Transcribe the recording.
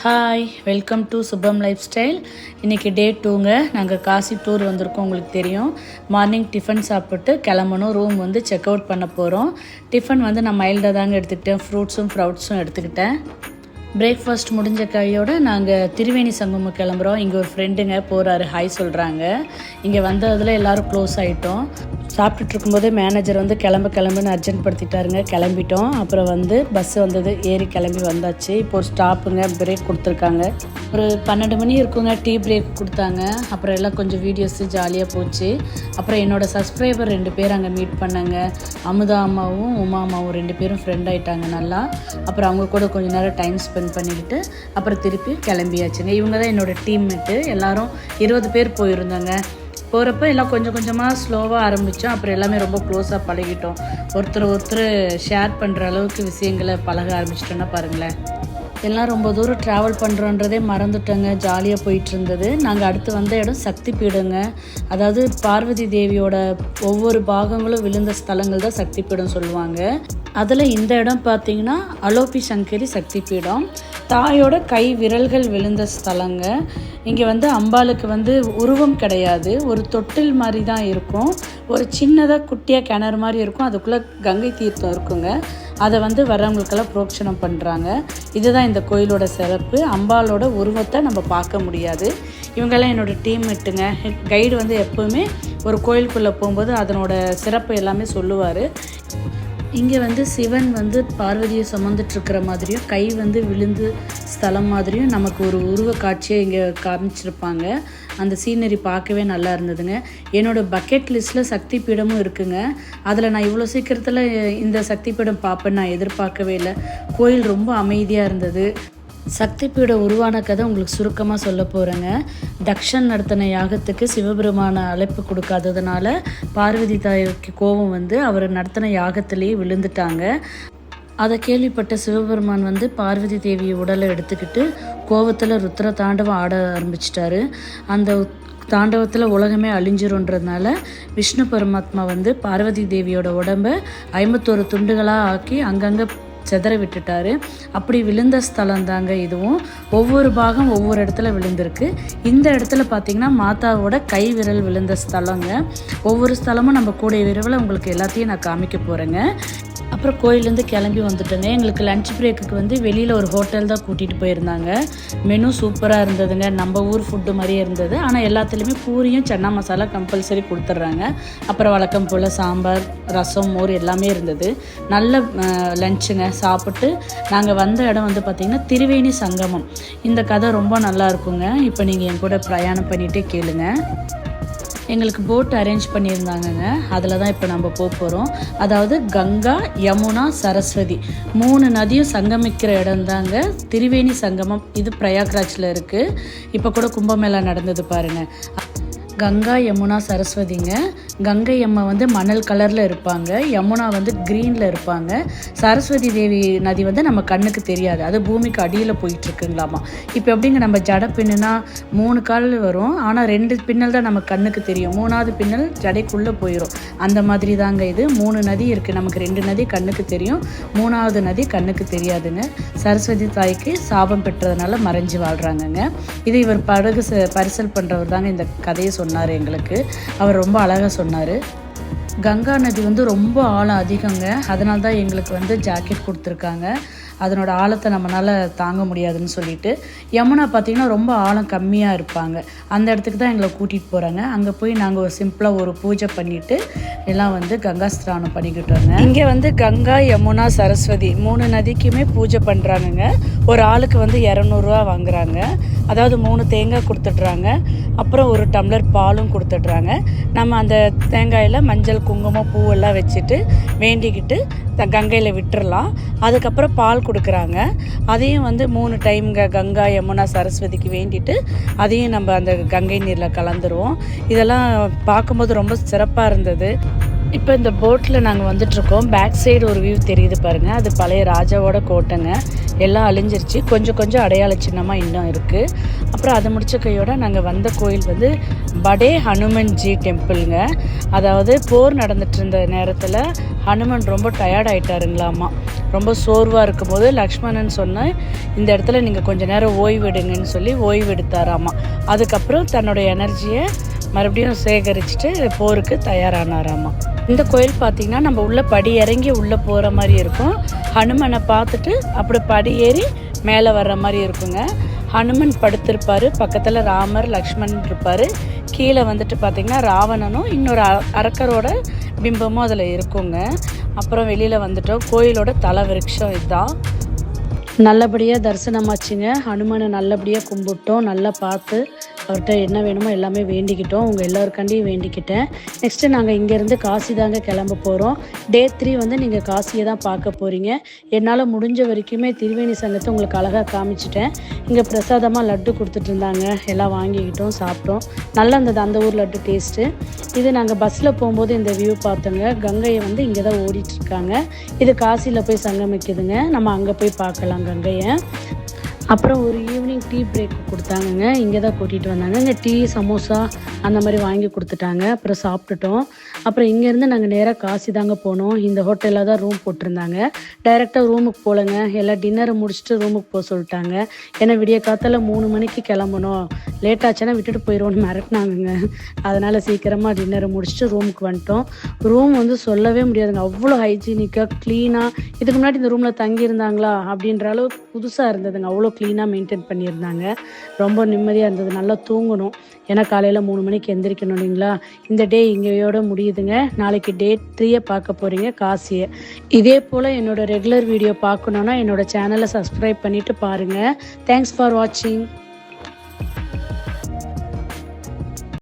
Hi, welcome to Shubham lifestyle. இன்றைக்கி day 2ங்க. நாங்கள் Kashi tour வந்திருக்கோம். உங்களுக்கு தெரியும், மார்னிங் டிஃபன் சாப்பிட்டு கிளம்பணும். ரூம் வந்து செக் அவுட் பண்ண போகிறோம். டிஃபன் வந்து நான் மைல்டாக தாங்க எடுத்துக்கிட்டேன். ஃப்ரூட்ஸும் எடுத்துக்கிட்டேன். பிரேக்ஃபாஸ்ட் முடிஞ்ச கையோடு நாங்கள் திரிவேணி சங்கமம் கிளம்புறோம். இங்கே ஒரு ஃப்ரெண்டுங்க போகிறாரு, ஹாய் சொல்கிறாங்க. இங்கே வந்ததில் எல்லோரும் க்ளோஸ் ஆகிட்டோம். சாப்பிட்டுட்டு இருக்கும்போதே மேனேஜர் வந்து கிளம்புன்னு அர்ஜென்ட் படுத்திட்டாருங்க. கிளம்பிட்டோம். அப்புறம் வந்து பஸ் வந்தது, ஏறி கிளம்பி வந்தாச்சு. இப்போ ஒரு ஸ்டாப்புங்க, பிரேக் கொடுத்துருக்காங்க. ஒரு 12 மணி இருக்குங்க, டீ பிரேக் கொடுத்தாங்க. அப்புறம் எல்லாம் கொஞ்சம் வீடியோஸு ஜாலியாக போச்சு. அப்புறம் என்னோடய சப்ஸ்கிரைபர் 2 பேர் அங்கே மீட் பண்ணாங்க. அமுதா அம்மாவும் உமா அம்மாவும் 2 பேரும் ஃப்ரெண்ட் ஆகிட்டாங்க நல்லா. அப்புறம் அவங்க கூட கொஞ்சம் நேரம் டைம் ஸ்பெண்ட் பண்ணிக்கிட்டு அப்புறம் திருப்பி கிளம்பியாச்சுங்க. இவங்க தான் என்னோடய டீம்மேட்டு. எல்லோரும் 20 பேர் போயிருந்தாங்க. போகிறப்ப எல்லாம் கொஞ்சம் கொஞ்சமாக ஸ்லோவாக ஆரம்பித்தோம். அப்புறம் எல்லாமே ரொம்ப க்ளோஸாக பழகிட்டோம். ஒருத்தர் ஷேர் பண்ணுற அளவுக்கு விஷயங்களை பழக ஆரம்பிச்சிட்டோன்னா பாருங்களேன். எல்லாம் ரொம்ப தூரம் ட்ராவல் பண்ணுறோன்றதே மறந்துட்டோங்க. ஜாலியாக போயிட்டு இருந்தது. நாங்கள் அடுத்து வந்த இடம் சக்தி பீடங்க. அதாவது பார்வதி தேவியோட ஒவ்வொரு பாகங்களும் விழுந்த ஸ்தலங்கள் தான் சக்தி பீடம் சொல்லுவாங்க. அதில் இந்த இடம் பார்த்திங்கன்னா அலோபி சங்கரி சக்தி பீடம். தாயோட கை விரல்கள் விழுந்த ஸ்தலங்க. இங்கே வந்து அம்பாளுக்கு வந்து உருவம் கிடையாது, ஒரு தொட்டில் மாதிரி தான் இருக்கும். ஒரு சின்னதாக குட்டியாக கிணறு மாதிரி இருக்கும். அதுக்குள்ளே கங்கை தீர்த்தம் இருக்குங்க. அதை வந்து வர்றவங்களுக்கெல்லாம் புரோக்ஷனம் பண்ணுறாங்க. இதுதான் இந்த கோயிலோட சிறப்பு. அம்பாலோட உருவத்தை நம்ம பார்க்க முடியாது. இவங்கெல்லாம் என்னோடய டீம்மேட்டுங்க. கைடு வந்து எப்போவுமே ஒரு கோயிலுக்குள்ளே போகும்போது அதனோட சிறப்பு எல்லாமே சொல்லுவார். இங்கே வந்து சிவன் வந்து பார்வதியை சுமந்துட்டுருக்கிற மாதிரியும் கை வந்து விழுந்து ஸ்தலம் மாதிரியும் நமக்கு ஒரு உருவ காட்சியை இங்கே காமிச்சிருப்பாங்க. அந்த சீனரி பார்க்கவே நல்லா இருந்ததுங்க. என்னோடய பக்கெட் லிஸ்ட்டில் சக்தி பீடமும் இருக்குங்க. அதில் நான் இவ்வளோ சீக்கிரத்தில் இந்த சக்தி பீடம் பார்ப்பேன்னு நான் எதிர்பார்க்கவே இல்லை. கோயில் ரொம்ப அமைதியாக இருந்தது. சக்தி பீடம் உருவான கதை உங்களுக்கு சுருக்கமாக சொல்ல போகிறேங்க. தக்ஷன் நடத்தின யாகத்துக்கு சிவபெருமான அழைப்பு கொடுக்காததுனால பார்வதி தாய்க்கு கோபம் வந்து அவர் நடத்தின யாகத்திலேயே விழுந்துட்டாங்க. அதை கேள்விப்பட்ட சிவபெருமான் வந்து பார்வதி தேவி உடலை எடுத்துக்கிட்டு கோபத்தில் ருத்ர தாண்டவம் ஆட ஆரம்பிச்சிட்டாரு. அந்த தாண்டவத்தில் உலகமே அழிஞ்சிருன்றதுனால விஷ்ணு பரமாத்மா வந்து பார்வதி தேவியோட உடம்பை 51 துண்டுகளாக ஆக்கி அங்கங்கே செதற விட்டுட்டாரு. அப்படி விழுந்த ஸ்தலம் தாங்க இதுவும். ஒவ்வொரு பாகம் ஒவ்வொரு இடத்துல விழுந்திருக்கு. இந்த இடத்துல பார்த்திங்கன்னா மாதாவோட கை விரல் விழுந்த ஸ்தலங்க. ஒவ்வொரு ஸ்தலமும் நம்ம கூடிய விரைவில் உங்களுக்கு எல்லாத்தையும் நான் காமிக்க போகிறேங்க. அப்புறம் கோயிலேருந்து கிளம்பி வந்துட்டோங்க. எங்களுக்கு லன்ச் பிரேக்குக்கு வந்து வெளியில் ஒரு ஹோட்டல் தான் கூட்டிகிட்டு போயிருந்தாங்க. மெனு சூப்பராக இருந்ததுங்க. நம்ம ஊர் ஃபுட்டு மாதிரியே இருந்தது. ஆனால் எல்லாத்துலேயுமே பூரியும் சன்னா மசாலா கம்பல்சரி கொடுத்துட்றாங்க. அப்புறம் வழக்கம் போல் சாம்பார், ரசம், மோர் எல்லாமே இருந்தது. நல்ல லன்ச்சுங்க. சாப்பிட்டு நாங்கள் வந்த இடம் வந்து பார்த்திங்கன்னா திரிவேணி சங்கமம். இந்த கதை ரொம்ப நல்லா இருக்குங்க. இப்போ நீங்கள் என் கூட பிரயாணம் பண்ணிகிட்டே கேளுங்க. எங்களுக்கு போட் அரேஞ்ச் பண்ணியிருந்தாங்கங்க. அதில் தான் இப்போ நம்ம போகிறோம். அதாவது கங்கா, யமுனா, சரஸ்வதி 3 நதியும் சங்கமிக்கிற இடம் தாங்க திரிவேணி சங்கமம். இது பிரயாக்ராஜில் இருக்குது. இப்போ கூட கும்பமேளா நடந்தது பாருங்கள். கங்கா, யமுனா, சரஸ்வதிங்க. கங்கை அம்மா வந்து மணல் கலரில் இருப்பாங்க, யமுனா வந்து க்ரீனில் இருப்பாங்க. சரஸ்வதி தேவி நதி வந்து நம்ம கண்ணுக்கு தெரியாது, அது பூமிக்கு அடியில் போயிட்டுருக்குங்களாமா. இப்போ எப்படிங்க, நம்ம ஜடை பின்னுனா 3 கால் வரும், ஆனால் 2 பின்னல் தான் நம்ம கண்ணுக்கு தெரியும். 3ஆவது பின்னல் ஜடைக்குள்ளே போயிடும். அந்த மாதிரி தாங்க இது. 3 நதி இருக்குது. நமக்கு 2 நதி கண்ணுக்கு தெரியும், 3ஆவது நதி கண்ணுக்கு தெரியாதுங்க. சரஸ்வதி தாய்க்கு சாபம் பெற்றதுனால மறைஞ்சு வாழ்கிறாங்கங்க. இது இவர் படகு பரிசல் பண்ணுறவர் தாங்க இந்த கதையை சொன்னார் எங்களுக்கு. அவர் ரொம்ப அழகாக சொன்னார். கங்கா நதி வந்து ரொம்ப ஆழம் அதிகங்க. அதனால தான் எங்களுக்கு வந்து ஜாக்கெட் கொடுத்துருக்காங்க. அதனோட ஆழத்தை நம்மளால் தாங்க முடியாதுன்னு சொல்லிட்டு. யமுனா பார்த்திங்கன்னா ரொம்ப ஆழம் கம்மியாக இருப்பாங்க. அந்த இடத்துக்கு தான் எங்களை கூட்டிகிட்டு போகிறாங்க. அங்கே போய் நாங்கள் ஒரு சிம்பிளாக ஒரு பூஜை பண்ணிவிட்டு எல்லாம் வந்து கங்கா ஸ்நானம் பண்ணிக்கிட்டோங்க. இங்கே வந்து கங்கா, யமுனா, சரஸ்வதி 3 நதிக்குமே பூஜை பண்ணுறாங்கங்க. ஒரு ஆளுக்கு வந்து 200 ரூபா வாங்குறாங்க. அதாவது 3 தேங்காய் கொடுத்துட்றாங்க. அப்புறம் ஒரு டம்ளர் பாலும் கொடுத்துட்றாங்க. நம்ம அந்த தேங்காயில் மஞ்சள், குங்குமம், பூவெல்லாம் வச்சுட்டு வேண்டிக்கிட்டு கங்கையில் விட்டுறலாம். அதுக்கப்புறம் பால் கொடுக்குறாங்க. அதையும் வந்து 3 டைம்ங்க கங்கா, யமுனா, சரஸ்வதிக்கு வேண்டிட்டு அதையும் நம்ம அந்த கங்கை நீரில் கலந்துருவோம். இதெல்லாம் பார்க்கும்போது ரொம்ப சிறப்பாக இருந்தது. இப்போ இந்த போட்டில் நாங்கள் வந்துட்ருக்கோம். பேக் சைடு ஒரு வியூ தெரியுது பாருங்கள். அது பழைய ராஜாவோட கோட்டைங்க. எல்லாம் அழிஞ்சிருச்சு. கொஞ்சம் அடையாள சின்னமாக இன்னும் இருக்குது. அப்புறம் அதை முடித்த கையோட நாங்கள் வந்த கோயில் வந்து படே ஹனுமன்ஜி டெம்பிளுங்க. அதாவது போர் நடந்துட்டு இருந்த நேரத்தில் ஹனுமன் ரொம்ப டயர்ட் ஆகிட்டாருங்களாமா. ரொம்ப சோர்வாக இருக்கும்போது லக்ஷ்மணன் சொன்ன இந்த இடத்துல நீங்கள் கொஞ்சம் நேரம் ஓய்வெடுங்கன்னு சொல்லி ஓய்வெடுத்தாராமா. அதுக்கப்புறம் தன்னோட எனர்ஜியை மறுபடியும் சேகரிச்சுட்டு போருக்கு தயாரானாராமா. இந்த கோயில் பார்த்திங்கன்னா நம்ம உள்ளே படி இறங்கி உள்ளே போகிற மாதிரி இருக்கும். ஹனுமனை பார்த்துட்டு அப்படி படி ஏறி மேலே வர்ற மாதிரி இருக்குங்க. ஹனுமன் படுத்திருப்பார், பக்கத்தில் ராமர் லக்ஷ்மணன் இருப்பார். கீழே வந்துட்டு பார்த்திங்கன்னா ராவணனும் இன்னொரு அரக்கரோட பிம்பமும் அதில் இருக்குங்க. அப்புறம் வெளியில் வந்துட்டோம். கோயிலோட தல விருட்சம் இதுதான். நல்லபடியாக தரிசனமாச்சுங்க. ஹனுமனை நல்லபடியாக கும்பிட்டோம், நல்லா பார்த்து அவர்கிட்ட என்ன வேணுமோ எல்லாமே வேண்டிக்கிட்டோம். உங்கள் எல்லோருக்காண்டியும் வேண்டிக்கிட்டேன். நெக்ஸ்ட்டு நாங்கள் இங்கேருந்து காசி தாங்க கிளம்ப போகிறோம். டே 3 வந்து நீங்கள் காசியை தான் பார்க்க போகிறீங்க. என்னால் முடிஞ்ச வரைக்குமே திரிவேணி சங்கத்தை உங்களுக்கு அழகாக காமிச்சிட்டேன். இங்கே பிரசாதமாக லட்டு கொடுத்துட்டு இருந்தாங்க, எல்லாம் வாங்கிக்கிட்டோம், சாப்பிட்டோம். நல்லா இருந்தது அந்த ஊர் லட்டு டேஸ்ட்டு. இது நாங்கள் பஸ்ஸில் போகும்போது இந்த வியூ பார்த்தோங்க. கங்கையை வந்து இங்கே தான் ஓடிட்டுருக்காங்க. இது காசியில் போய் சங்கமிக்குதுங்க. நம்ம அங்கே போய் பார்க்கலாம் கங்கையை. அப்புறம் ஒரு ஈவினிங் டீ பிரேக் கொடுத்தாங்கங்க. இங்கே தான் கூட்டிகிட்டு வந்தாங்க. இங்கே டீ சமோசா அந்த மாதிரி வாங்கி கொடுத்துட்டாங்க. அப்புறம் சாப்பிட்டுட்டோம். அப்புறம் இங்கேருந்து நாங்கள் நேராக காசி தாங்க போனோம். இந்த ஹோட்டலில் தான் ரூம் போட்டிருந்தாங்க. டைரெக்டாக ரூமுக்கு போகலங்க, எல்லாம் டின்னரை முடிச்சுட்டு ரூமுக்கு போக சொல்லிட்டாங்க. ஏன்னா விடிய காத்தால 3 மணிக்கு கிளம்பணும், லேட் ஆச்சுன்னா விட்டுட்டு போயிடுவோன்னு மிரட்டினாங்கங்க. அதனால் சீக்கிரமாக டின்னரை முடிச்சுட்டு ரூமுக்கு வந்துட்டோம். ரூம் வந்து சொல்லவே முடியாதுங்க, அவ்வளோ ஹைஜீனிக்காக க்ளீனாக. இதுக்கு முன்னாடி இந்த ரூமில் தங்கியிருந்தாங்களா அப்படின்ற அளவுக்கு புதுசாக இருந்ததுங்க. அவ்வளோ க்ளீனாக மெயின்டைன் பண்ணியிருந்தாங்க. ரொம்ப நிம்மதியாக இருந்தது. நல்லா தூங்கணும், ஏன்னா காலையில் 3 மணிக்கு எந்திரிக்கணும் இல்லைங்களா. இந்த டே இங்கேயோட முடியுதுங்க. நாளைக்கு டே 3 பார்க்க போகிறீங்க காசியை. இதே போல் என்னோடய ரெகுலர் வீடியோ பார்க்கணுன்னா என்னோடய சேனலை சப்ஸ்கிரைப் பண்ணிவிட்டு பாருங்கள். தேங்க்ஸ் ஃபார் வாட்சிங்.